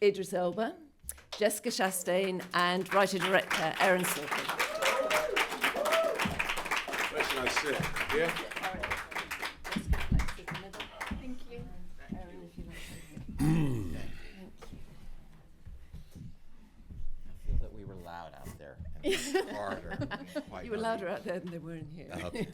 Idris Elba, Jessica Chastain, and writer-director Aaron Sorkin. Where should I sit? Yeah? Thank you. Aaron, if you like. I feel that we were loud out there in the corridor. You were louder out there than they were in here. Okay.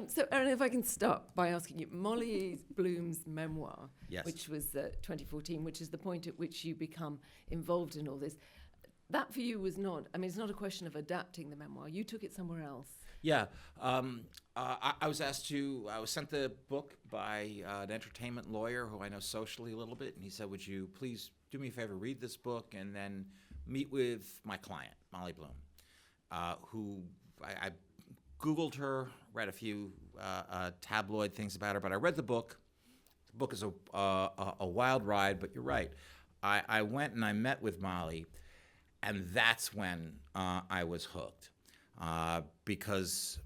So, Aaron, if I can start by asking you, Molly Bloom's memoir, Yes. which was 2014, which is the point at which you become involved in all this, that for you was not, I mean, it's not a question of adapting the memoir. You took it somewhere else. Yeah. I was sent the book by an entertainment lawyer who I know socially a little bit, and he said, would you please do me a favor, read this book, and then meet with my client, Molly Bloom, who I Googled her, read a few tabloid things about her, but I read the book. The book is a wild ride, but you're right. I went and I met with Molly, and that's when I was hooked. Because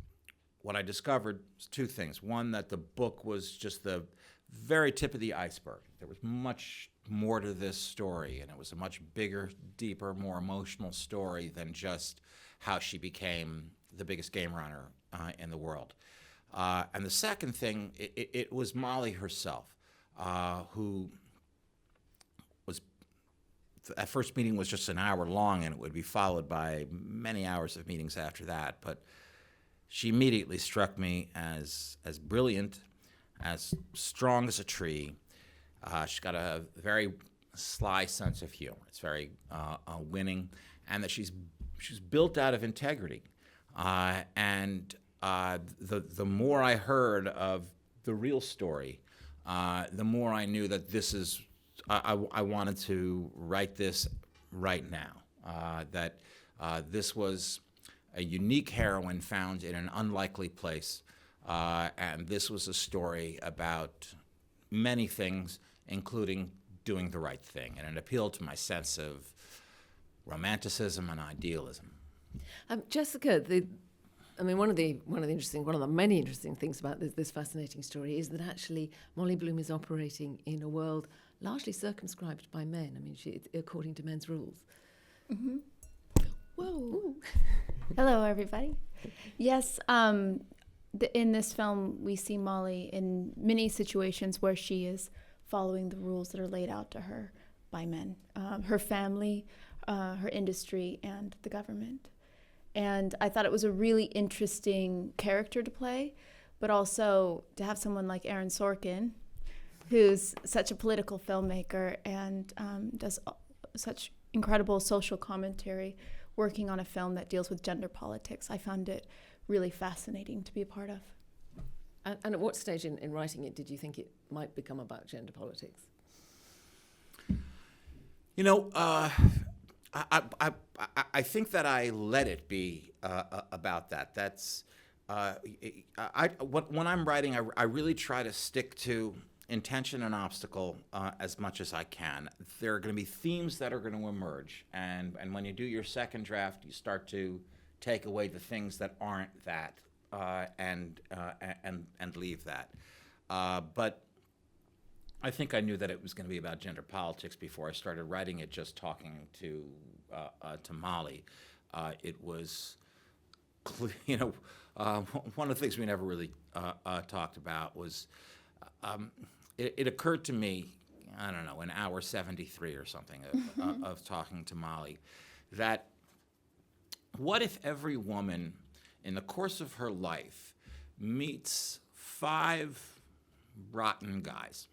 what I discovered was two things. One, that the book was just the very tip of the iceberg. There was much more to this story, and it was a much bigger, deeper, more emotional story than just how she became the biggest game runner in the world. And the second thing, it was Molly herself, who was, that first meeting was just an hour long, and it would be followed by many hours of meetings after that. But she immediately struck me as brilliant, as strong as a tree. She's got a very sly sense of humor. It's very winning, and that she's built out of integrity. And the more I heard of the real story, the more I knew that this is, I wanted to write this right now. That this was a unique heroine found in an unlikely place, and this was a story about many things, including doing the right thing, and it appealed to my sense of romanticism and idealism. Jessica, one of the many interesting things about this fascinating story is that actually Molly Bloom is operating in a world largely circumscribed by men. I mean, according to men's rules. Mm-hmm. Whoa. Hello, everybody. Yes, in this film, we see Molly in many situations where she is following the rules that are laid out to her by men, her family, her industry, and the government. And I thought it was a really interesting character to play, but also to have someone like Aaron Sorkin, who's such a political filmmaker and does such incredible social commentary, working on a film that deals with gender politics. I found it really fascinating to be a part of. And at what stage in writing it did you think it might become about gender politics? You know, I think that I let it be about that. That's when I'm writing, I really try to stick to intention and obstacle as much as I can. There are going to be themes that are going to emerge, and when you do your second draft, you start to take away the things that aren't that, and leave that. But I think I knew that it was going to be about gender politics before I started writing it. Just talking to Molly, it was, you know, one of the things we never really talked about was. It occurred to me, I don't know, in hour 73 or something of talking to Molly, that what if every woman in the course of her life meets 5 rotten guys,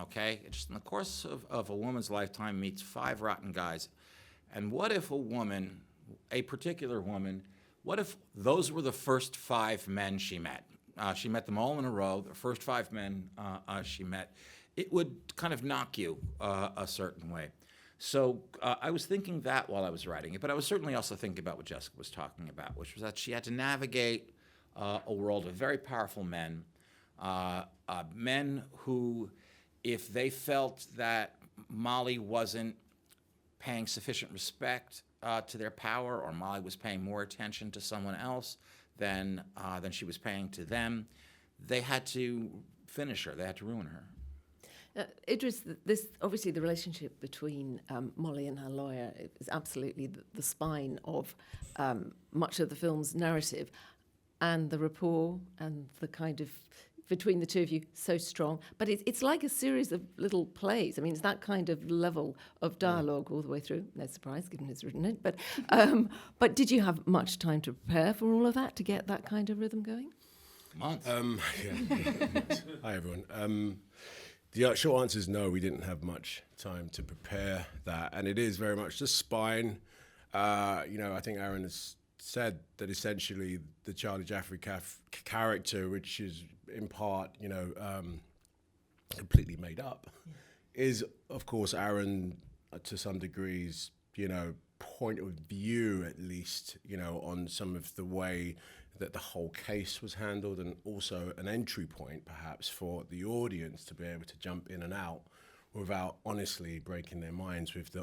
okay? Just in the course of a woman's lifetime meets 5 rotten guys. And what if a particular woman, what if those were the first 5 men she met? She met them all in a row, the first 5 men she met. It would kind of knock you a certain way. So I was thinking that while I was writing it, but I was certainly also thinking about what Jessica was talking about, which was that she had to navigate a world of very powerful men, men who, if they felt that Molly wasn't paying sufficient respect to their power, or Molly was paying more attention to someone else than she was paying to them, they had to finish her. They had to ruin her. Idris, this obviously the relationship between Molly and her lawyer is absolutely the spine of much of the film's narrative, and the rapport and the kind of between the two of you so strong. But it's like a series of little plays. I mean, it's that kind of level of dialogue all the way through. No surprise, given who's written it. But did you have much time to prepare for all of that to get that kind of rhythm going? Months. Hi, everyone. The short answer is no, we didn't have much time to prepare that. And it is very much the spine. I think Aaron has said that essentially the Charlie Jaffe character, which is in part, completely made up, is, of course, Aaron, to some degrees, point of view, at least, on some of the way that the whole case was handled, and also an entry point, perhaps, for the audience to be able to jump in and out without honestly breaking their minds with the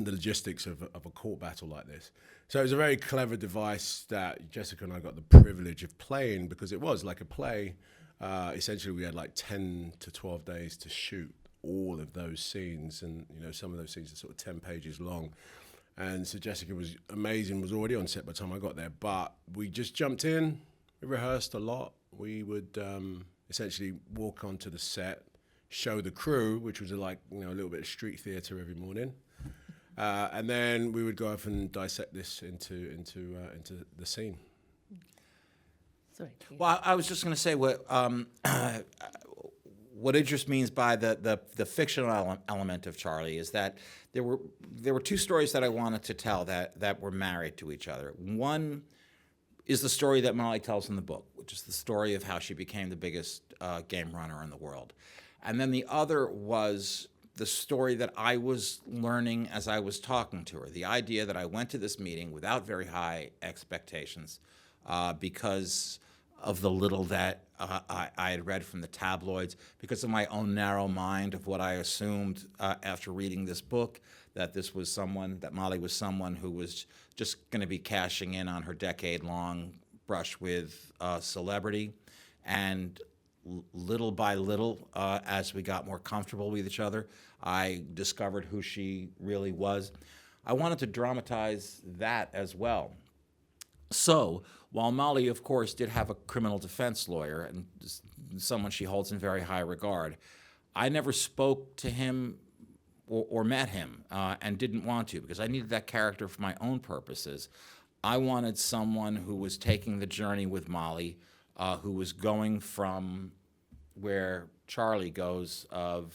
logistics of a court battle like this. So it was a very clever device that Jessica and I got the privilege of playing, because it was like a play. Essentially, we had like 10 to 12 days to shoot all of those scenes, and some of those scenes are sort of 10 pages long. And so Jessica was amazing, was already on set by the time I got there, but we just jumped in, we rehearsed a lot. We would essentially walk onto the set, show the crew, which was like a little bit of street theatre every morning, and then we would go off and dissect this into the scene. Sorry. Well, I was just going to say what Idris means by the fictional element of Charlie is that there were two stories that I wanted to tell that were married to each other. One is the story that Molly tells in the book, which is the story of how she became the biggest game runner in the world. And then the other was the story that I was learning as I was talking to her, the idea that I went to this meeting without very high expectations because of the little that I had read from the tabloids, because of my own narrow mind of what I assumed after reading this book, that Molly was someone who was just going to be cashing in on her decade-long brush with celebrity. And little by little, as we got more comfortable with each other, I discovered who she really was. I wanted to dramatize that as well. So, while Molly, of course, did have a criminal defense lawyer and someone she holds in very high regard, I never spoke to him or met him and didn't want to, because I needed that character for my own purposes. I wanted someone who was taking the journey with Molly, who was going from where Charlie goes of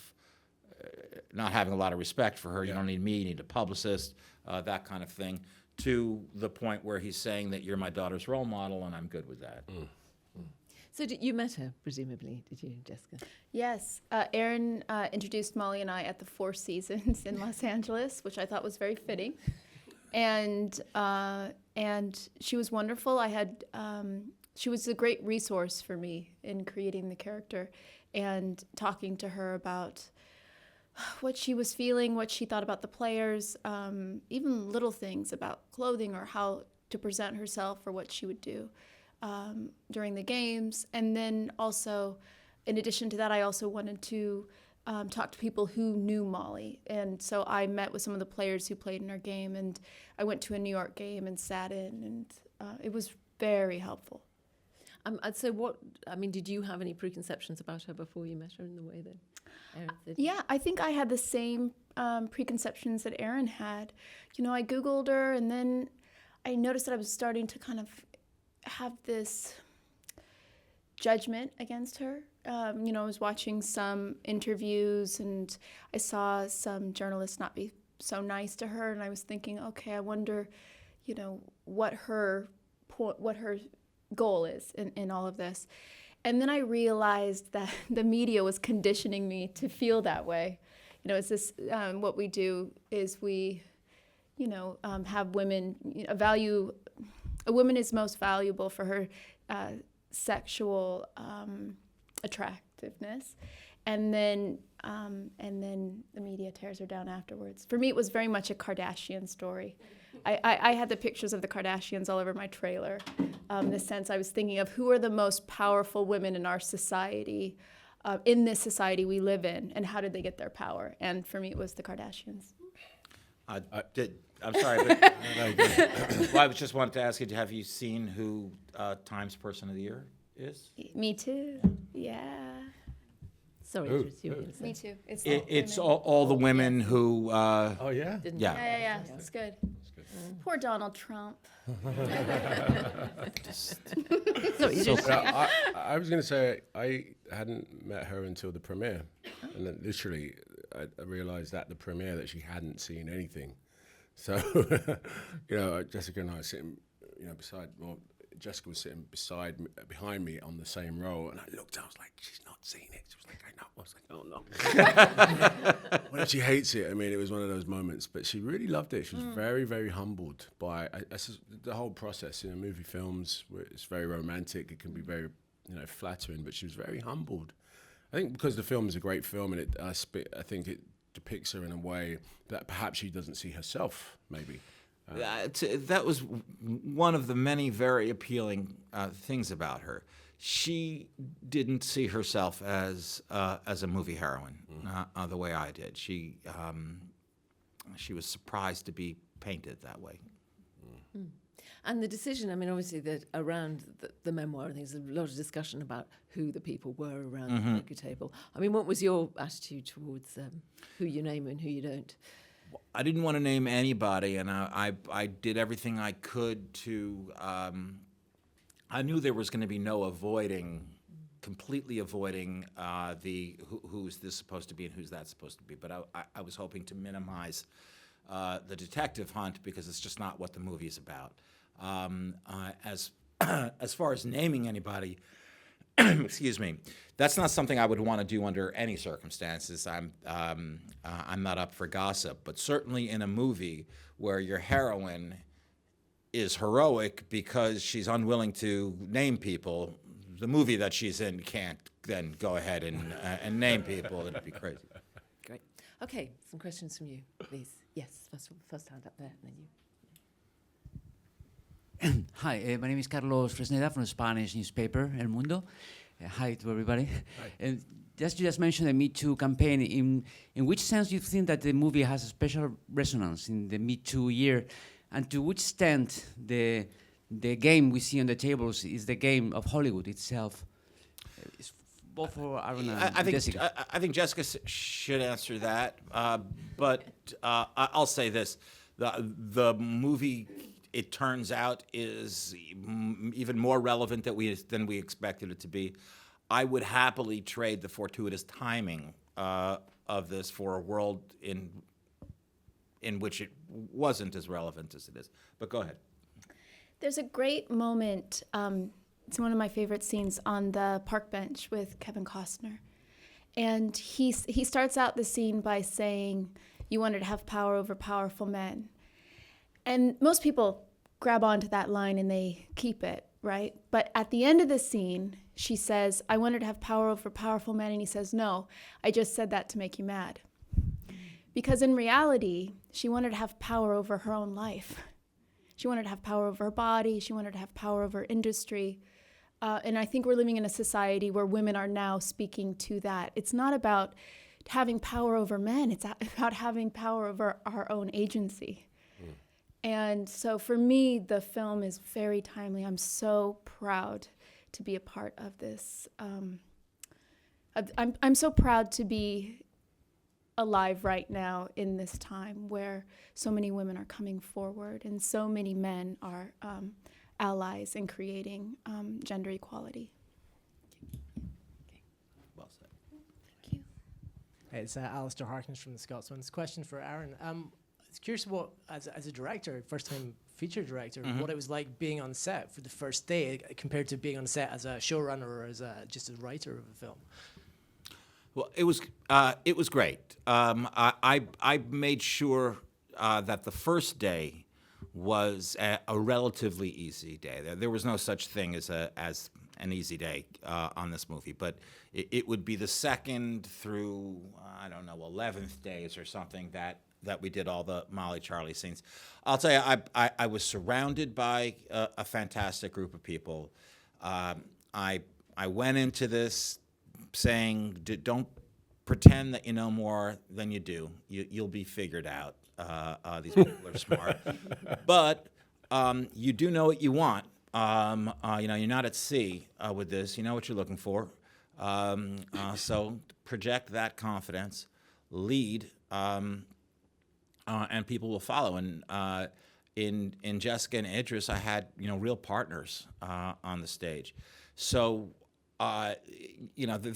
not having a lot of respect for her. Yeah. You don't need me, you need a publicist, that kind of thing, to the point where he's saying that you're my daughter's role model, and I'm good with that. Mm. So you met her, presumably, did you, Jessica? Yes. Aaron introduced Molly and I at the Four Seasons in Los Angeles, which I thought was very fitting. And she was wonderful. She was a great resource for me in creating the character and talking to her about what she was feeling, what she thought about the players, even little things about clothing or how to present herself or what she would do during the games. And then also, in addition to that, I also wanted to talk to people who knew Molly. And so I met with some of the players who played in our game, and I went to a New York game and sat in, and it was very helpful. So did you have any preconceptions about her before you met her in the way that Aaron did? Yeah, I think I had the same preconceptions that Aaron had. I Googled her, and then I noticed that I was starting to kind of have this judgment against her. I was watching some interviews, and I saw some journalists not be so nice to her, and I was thinking, okay, I wonder, what her goal is in all of this. And then I realized that the media was conditioning me to feel that way. It's this, what we do is we, have women, a woman is most valuable for her sexual attractiveness. And then the media tears her down afterwards. For me, it was very much a Kardashian story. I had the pictures of the Kardashians all over my trailer. In the sense I was thinking of who are the most powerful women in our society, in this society we live in, and how did they get their power? And for me, it was the Kardashians. I'm sorry, but well, I was just wanted to ask you, have you seen who Times Person of the Year is? Me too. Yeah. Sorry, Ooh. Idris, you were going to say. Me too. It's all the women who. Oh yeah. Didn't Yeah. Yeah. It's good. Poor Donald Trump. Sorry, Idris. I was going to say I hadn't met her until the premiere, and then literally I realized at the premiere that she hadn't seen anything. So, Jessica and I were sitting, Jessica was sitting behind me on the same row, and I looked, I was like, she's not seen it. She was like, I know. I was like, oh no. Well, she hates it. I mean, it was one of those moments, but she really loved it. She was very, very humbled by the whole process. Movie films, it's very romantic. It can be very, flattering, but she was very humbled. I think because the film is a great film, and I think it depicts her in a way that perhaps she doesn't see herself, maybe. That was one of the many very appealing things about her. She didn't see herself as a movie heroine the way I did. She was surprised to be painted that way. And the decision, I mean, obviously, that around the memoir, I think there's a lot of discussion about who the people were around the poker table. I mean, what was your attitude towards who you name and who you don't? I didn't want to name anybody, and I did everything I could to. I knew there was going to be no completely avoiding who's this supposed to be and who's that supposed to be. But I was hoping to minimize the detective hunt because it's just not what the movie is about. As far as naming anybody, excuse me, that's not something I would want to do under any circumstances. I'm not up for gossip, but certainly in a movie where your heroine is heroic because she's unwilling to name people, the movie that she's in can't then go ahead and name people. It'd be crazy. Great. Okay, some questions from you, please. Yes, first hand up there, and then you. Hi, my name is Carlos Fresneda from the Spanish newspaper El Mundo. Hi to everybody. Hi. And you just mentioned the Me Too campaign. In which sense do you think that the movie has a special resonance in the Me Too year? And to which extent the game we see on the tables is the game of Hollywood itself? It's both for Aaron and Jessica. I think Jessica should answer that, but I'll say this: the movie, it turns out, is even more relevant than we expected it to be. I would happily trade the fortuitous timing of this for a world in which it wasn't as relevant as it is. But go ahead. There's a great moment, it's one of my favorite scenes, on the park bench with Kevin Costner. And he starts out the scene by saying, you wanted to have power over powerful men. And most people grab onto that line and they keep it, right? But at the end of the scene, she says, I wanted to have power over powerful men. And he says, no, I just said that to make you mad. Because in reality, she wanted to have power over her own life. She wanted to have power over her body. She wanted to have power over industry. And I think we're living in a society where women are now speaking to that. It's not about having power over men. It's about having power over our own agency. And so for me, the film is very timely. I'm so proud to be a part of this. I'm so proud to be alive right now in this time where so many women are coming forward and so many men are allies in creating gender equality. Well said. Thank you. Hey, it's Alistair Harkins from the Scotsman. It's a question for Aaron. I was curious what, as a director, first-time feature director, what it was like being on set for the first day compared to being on set as a showrunner or as just a writer of a film. Well, it was great. I made sure that the first day was a relatively easy day. There was no such thing as an easy day on this movie, but it would be the second through 11th days or something that we did all the Molly Charlie scenes. I'll tell you, I was surrounded by a fantastic group of people. I went into this saying, don't pretend that you know more than you do. You'll be figured out. These people are smart. But you do know what you want. You're not at sea with this. You know what you're looking for. So project that confidence, lead, and people will follow. And in Jessica and Idris, I had real partners on the stage. So there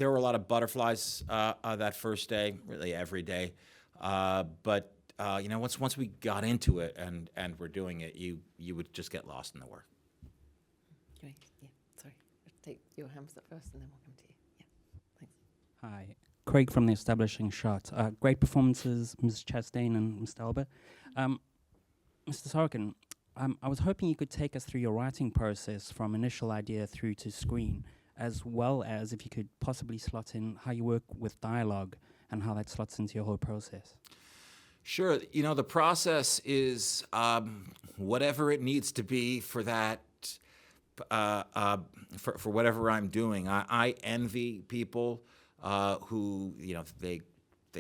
were a lot of butterflies that first day, really every day. But once we got into it and we're doing it, you would just get lost in the work. Great. Yeah. Sorry. Let's take your hands up first, and then we'll come to you. Yeah. Thanks. Hi. Craig from The Establishing Shot. Great performances, Ms. Chastain and Mr. Elba. Mr. Sorkin, I was hoping you could take us through your writing process from initial idea through to screen, as well as if you could possibly slot in how you work with dialogue and how that slots into your whole process. Sure. The process is whatever it needs to be for that, for whatever I'm doing. I envy people who, they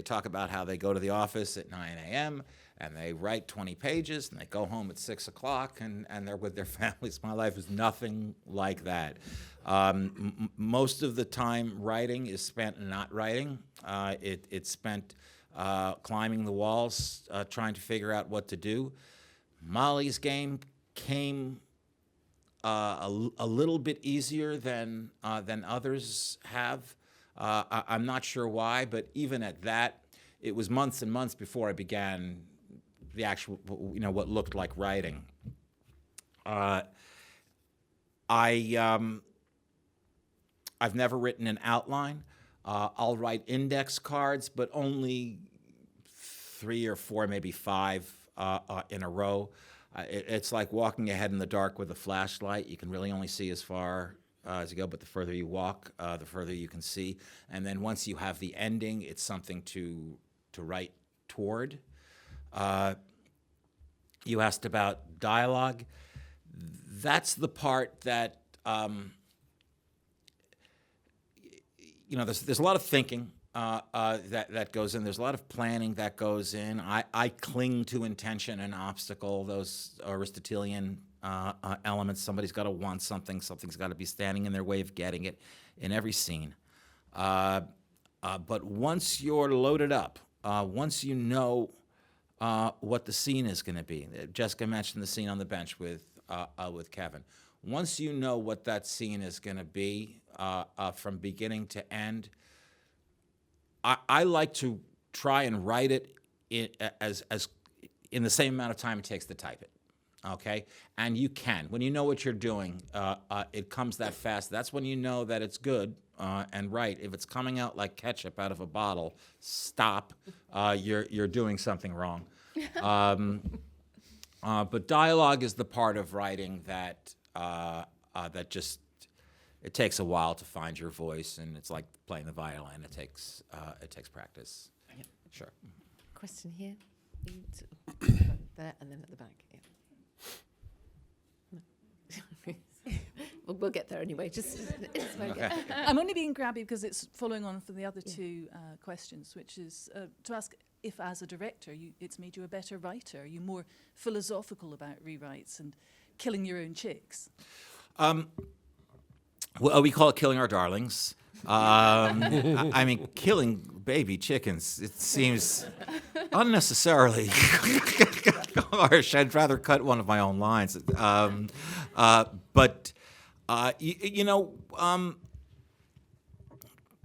talk about how they go to the office at 9 a.m. and they write 20 pages and they go home at 6 o'clock and they're with their families. My life is nothing like that. Most of the time writing is spent not writing. It's spent climbing the walls, trying to figure out what to do. Molly's game came a little bit easier than others have. I'm not sure why, but even at that, it was months and months before I began the actual, what looked like writing. I've never written an outline. I'll write index cards, but only 3 or 4, maybe 5 in a row. It's like walking ahead in the dark with a flashlight. You can really only see as far as you go, but the further you walk, the further you can see. And then once you have the ending, it's something to write toward. You asked about dialogue. That's the part that, there's a lot of thinking that goes in. There's a lot of planning that goes in. I cling to intention and obstacle, those Aristotelian elements. Somebody's got to want something. Something's got to be standing in their way of getting it in every scene. But once you're loaded up, once you know what the scene is going to be, Jessica mentioned the scene on the bench with Kevin. Once you know what that scene is going to be from beginning to end, I like to try and write it as in the same amount of time it takes to type it. Okay, and you can. When you know what you're doing, it comes that fast. That's when you know that it's good and right. If it's coming out like ketchup out of a bottle, stop. You're doing something wrong. But dialogue is the part of writing that just it takes a while to find your voice, and it's like playing the violin. It takes practice. Yep. Sure. Question here. There and then at the back. Yeah. We'll get there anyway. Just Okay. I'm only being grabby because it's following on from the other two questions, which is to ask if, as a director, it's made you a better writer. Are you more philosophical about rewrites and killing your own chicks? Well, we call it killing our darlings. I mean, killing baby chickens, it seems unnecessarily harsh. I'd rather cut one of my own lines.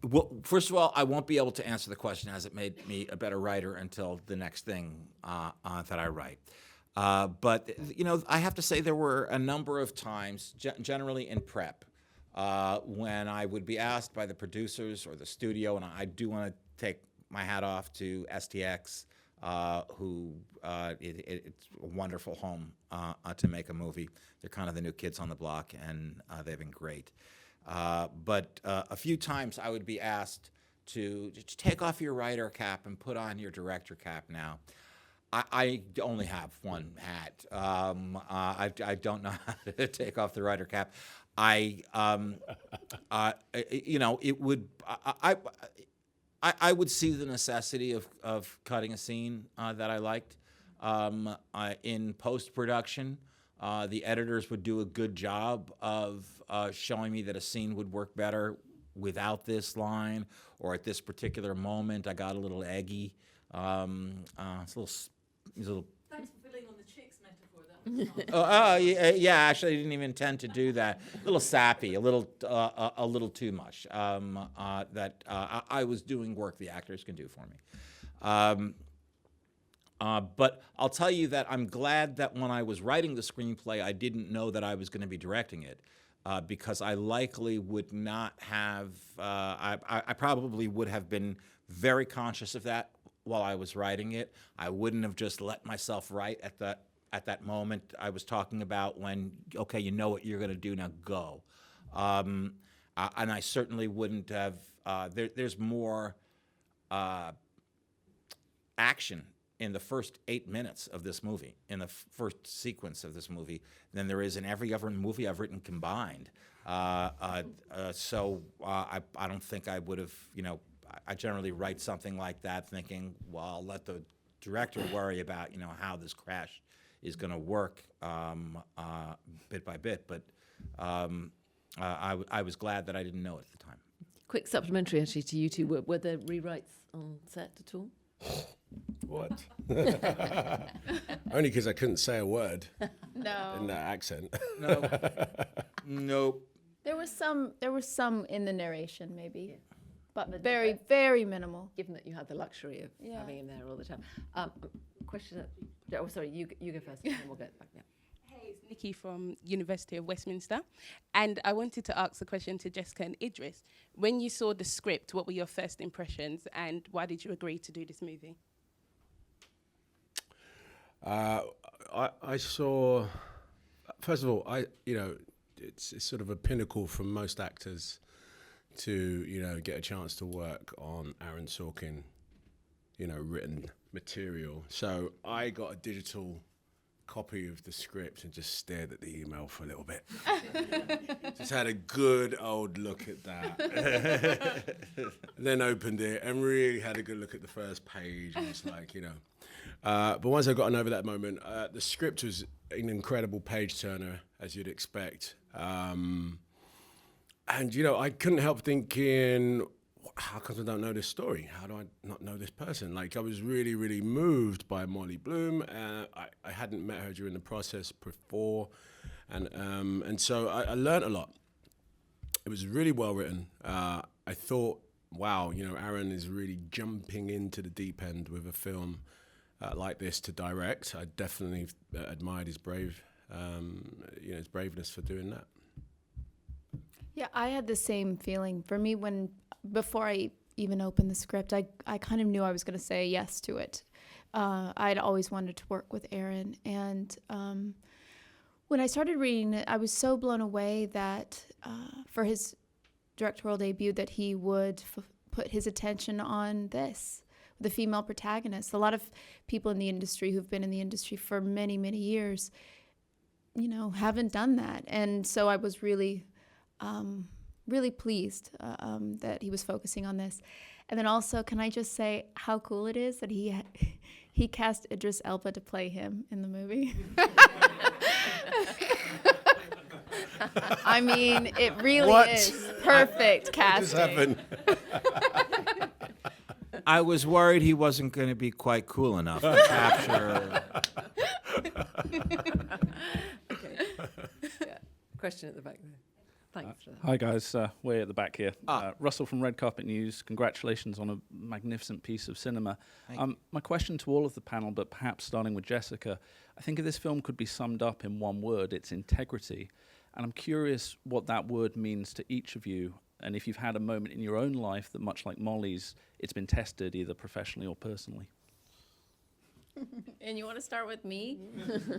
Well, first of all, I won't be able to answer the question, has it made me a better writer, until the next thing that I write. But I have to say there were a number of times, generally in prep, when I would be asked by the producers or the studio, and I do want to take my hat off to STX, who it's a wonderful home to make a movie. They're kind of the new kids on the block, and they've been great. But a few times I would be asked to take off your writer cap and put on your director cap now. I only have one hat. I don't know how to take off the writer cap. It would. I would see the necessity of cutting a scene that I liked. In post-production, the editors would do a good job of showing me that a scene would work better without this line, or at this particular moment, I got a little eggy. It's a little. Thanks for filling on the chicks metaphor. That was Yeah. Actually, I didn't even intend to do that. A little sappy, a little too much. That I was doing work the actors can do for me. But I'll tell you that I'm glad that when I was writing the screenplay, I didn't know that I was going to be directing it, because I likely would not have. I probably would have been very conscious of that while I was writing it. I wouldn't have just let myself write at that moment I was talking about when, okay, you know what you're going to do, now go. And I certainly wouldn't have. There's more action in the first 8 minutes of this movie, in the first sequence of this movie, than there is in every other movie I've written combined. So I don't think I would have, I generally write something like that thinking, well, I'll let the director worry about, how this crash is going to work bit by bit. But I was glad that I didn't know it at the time. Quick supplementary, actually, to you two. Were there rewrites on set at all? What? Only because I couldn't say a word No. in that accent. No. Nope. There was some in the narration, maybe, but But- very, very minimal. Given that you had the luxury of Yeah. having him there all the time. Question. Oh, sorry. You go first, and then we'll get back. Yeah. Hey, it's Nikki from University of Westminster. And I wanted to ask a question to Jessica and Idris. When you saw the script, what were your first impressions, and why did you agree to do this movie? I saw, first of all, it's sort of a pinnacle for most actors to, get a chance to work on Aaron Sorkin, written material. So I got a digital copy of the script and just stared at the email for a little bit. Just had a good old look at that. Then opened it and really had a good look at the first page. And it's like, But once I gotten over that moment, the script was an incredible page turner, as you'd expect. And, I couldn't help thinking, how come I don't know this story? How do I not know this person? Like, I was really, really moved by Molly Bloom. I hadn't met her during the process before. And so I learned a lot. It was really well written. I thought, wow, Aaron is really jumping into the deep end with a film like this to direct. I definitely admired his his braveness for doing that. Yeah, I had the same feeling. For me, before I even opened the script, I kind of knew I was going to say yes to it. I'd always wanted to work with Aaron, and when I started reading it, I was so blown away that for his directorial debut, that he would put his attention on this, the female protagonist. A lot of people in the industry who've been in the industry for many, many years, haven't done that, and so I was really pleased that he was focusing on this. And then also, can I just say how cool it is that he cast Idris Elba to play him in the movie? I mean, it really is perfect casting. What just happened? I was worried he wasn't going to be quite cool enough to capture. Okay. Yeah. Question at the back there. Thanks for that. Hi guys, way at the back here. Russell from Red Carpet News. Congratulations on a magnificent piece of cinema. My question to all of the panel, but perhaps starting with Jessica, I think if this film could be summed up in one word, it's integrity. And I'm curious what that word means to each of you, and if you've had a moment in your own life that, much like Molly's, it's been tested either professionally or personally. And you want to start with me?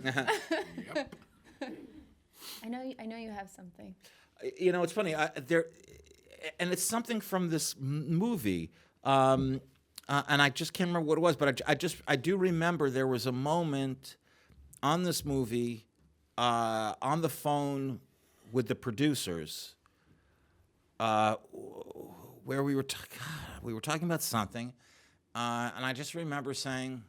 Yep. I know you have something. It's funny. And it's something from this movie. and I just can't remember what it was, but I do remember there was a moment on this movie on the phone with the producers where we were talking about something, and I just remember saying,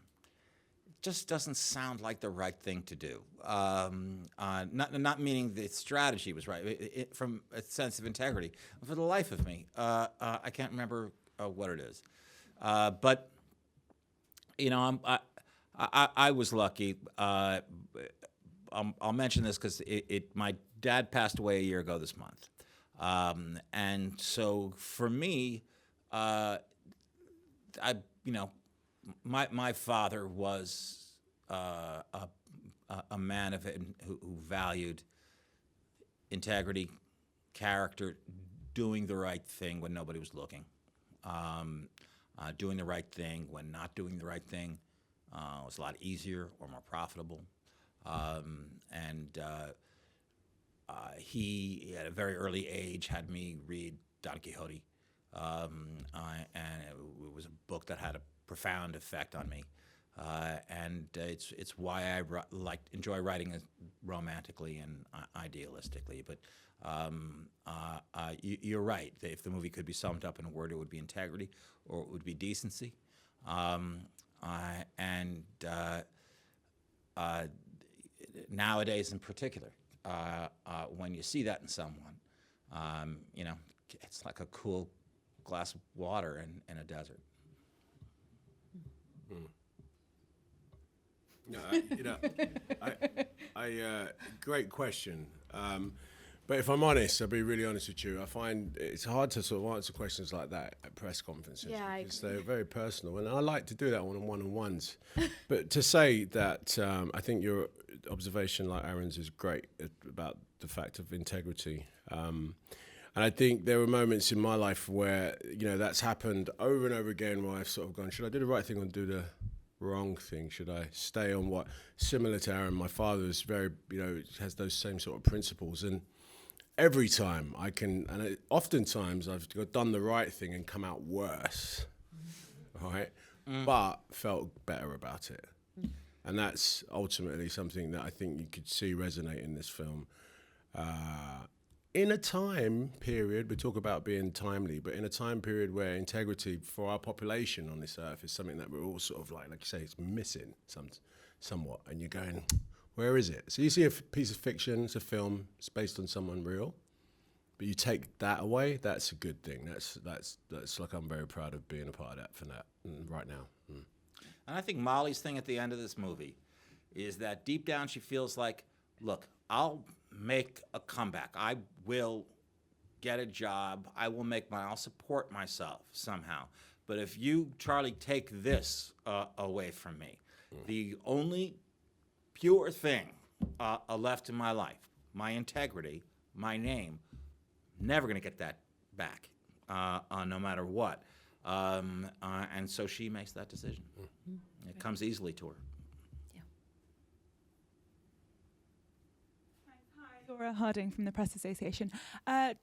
it just doesn't sound like the right thing to do. Not meaning the strategy was right, from a sense of integrity. For the life of me, I can't remember what it is. But you know, I was lucky. I'll mention this because my dad passed away a year ago this month, and so for me, my father was a man of it who valued integrity, character, doing the right thing when nobody was looking, doing the right thing when not doing the right thing was a lot easier or more profitable. He, at a very early age, had me read Don Quixote, and it was a book that had a profound effect on me. It's why I enjoy writing romantically and idealistically. But you're right. If the movie could be summed up in a word, it would be integrity, or it would be decency. Nowadays, in particular, when you see that in someone, it's like a cool glass of water in a desert. No, great question. But if I'm honest, I'll be really honest with you. I find it's hard to sort of answer questions like that at press conferences because they're very personal, and I like to do that on one-on-ones. But to say that, I think your observation, like Aaron's, is great about the fact of integrity. And I think there were moments in my life where that's happened over and over again, where I've sort of gone, should I do the right thing or do the wrong thing? Should I stay on what? Similar to Aaron, my father is very, has those same sort of principles, and every time oftentimes I've done the right thing and come out worse, right? But felt better about it. And that's ultimately something that I think you could see resonate in this film. In a time period, we talk about being timely, but in a time period where integrity for our population on this earth is something that we're all sort of like you say, it's missing somewhat, and you're going, where is it? So you see a piece of fiction, it's a film, it's based on someone real, but you take that away, that's a good thing. That's like, I'm very proud of being a part of that for that right now. And I think Molly's thing at the end of this movie is that deep down she feels like, look, I'll make a comeback. I will get a job. I'll support myself somehow. But if you, Charlie, take this away from me, the only pure thing left in my life, my integrity, my name, never going to get that back, no matter what. And so she makes that decision. It comes easily to her. Laura Harding from the Press Association.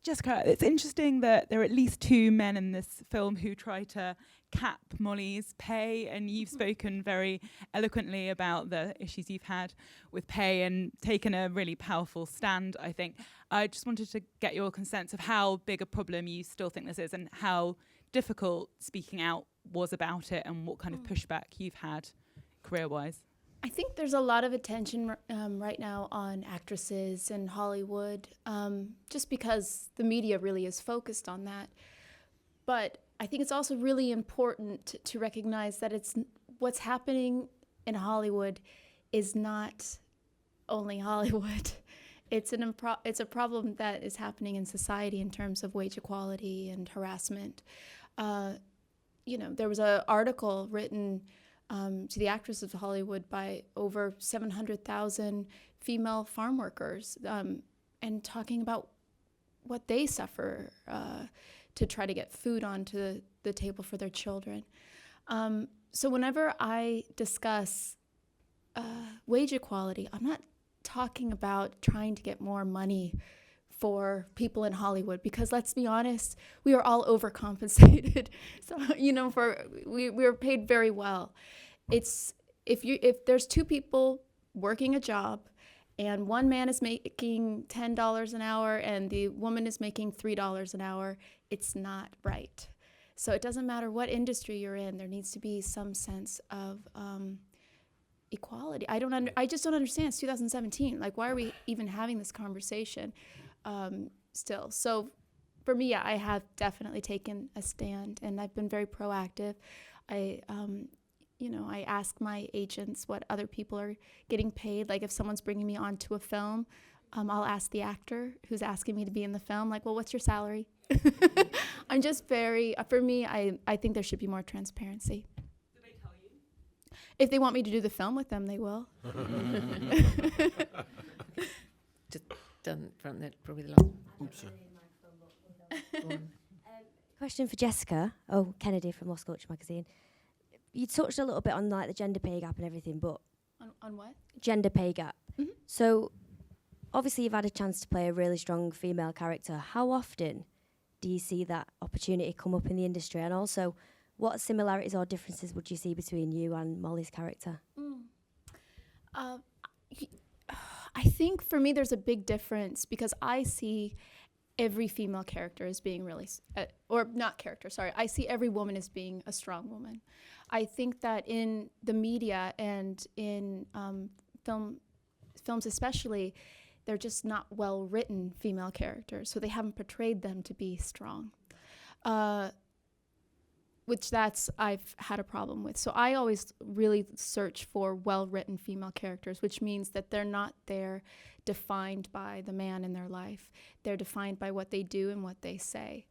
Jessica, it's interesting that there are at least two men in this film who try to cap Molly's pay, and you've spoken very eloquently about the issues you've had with pay and taken a really powerful stand, I think. I just wanted to get your sense of how big a problem you still think this is and how difficult speaking out was about it and what kind of pushback you've had career-wise. I think there's a lot of attention right now on actresses in Hollywood, just because the media really is focused on that. But I think it's also really important to recognize that what's happening in Hollywood is not only Hollywood. It's a problem that is happening in society in terms of wage equality and harassment. There was an article written to the actresses of Hollywood by over 700,000 female farm workers, and talking about what they suffer to try to get food onto the table for their children. So whenever I discuss wage equality, I'm not talking about trying to get more money for people in Hollywood, because let's be honest, we are all overcompensated. So, you know, we're paid very well. It's if there's two people working a job and one man is making $10 an hour and the woman is making $3 an hour, it's not right. So it doesn't matter what industry you're in, there needs to be some sense of equality. I just don't understand. It's 2017. Like, why are we even having this conversation still? So for me, yeah, I have definitely taken a stand, and I've been very proactive. I ask my agents what other people are getting paid. Like, if someone's bringing me onto a film, I'll ask the actor who's asking me to be in the film, like, well, what's your salary? I'm just for me, I think there should be more transparency. Do they tell you? If they want me to do the film with them, they will. Just done front there, probably the last. Oops. Question for Jessica. Oh, Kennedy from Lost Culture magazine. You touched a little bit on like the gender pay gap and everything, but On what? gender pay gap. Mhm. So, obviously, you've had a chance to play a really strong female character. How often do you see that opportunity come up in the industry? And also, what similarities or differences would you see between you and Molly's character? I think for me, there's a big difference because I see every female character as being really, or not character, sorry. I see every woman as being a strong woman. I think that in the media and in films especially, they're just not well-written female characters, so they haven't portrayed them to be strong, which I've had a problem with. So I always really search for well-written female characters, which means that they're not there defined by the man in their life. They're defined by what they do and what they say,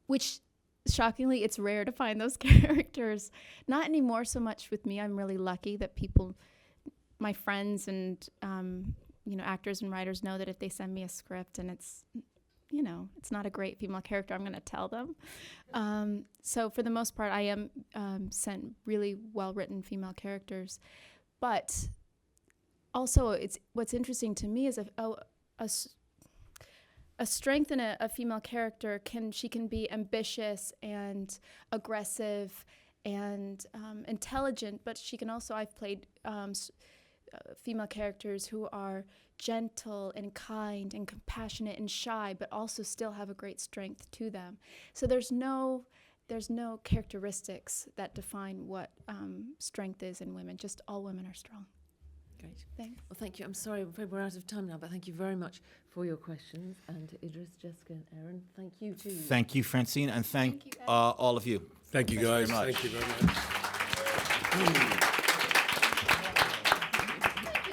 which shockingly, it's rare to find those characters. Not anymore so much with me. I'm really lucky that people, my friends and actors and writers know that if they send me a script and it's not a great female character, I'm going to tell them. So for the most part, I am sent really well-written female characters. But also, what's interesting to me is a strength in a female character she can be ambitious and aggressive and intelligent, but she can also, I've played female characters who are gentle and kind and compassionate and shy, but also still have a great strength to them. So there's no characteristics that define what strength is in women. Just all women are strong. Great. Thanks. Well, thank you. I'm sorry, I'm afraid we're out of time now, but thank you very much for your questions. And to Idris, Jessica, and Aaron, thank you too. Thank you, Francine, and thank you, guys. all of you. Thank you, Thanks guys. very much. Thank you very much. Thank you.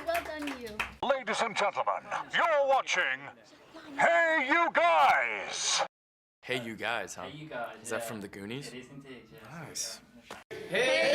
Well done, you. Ladies and gentlemen, you're watching Hey You Guys! Hey You Guys, huh? Hey, you guys. Is that from the Goonies? It is indeed, yes. Nice. Hey,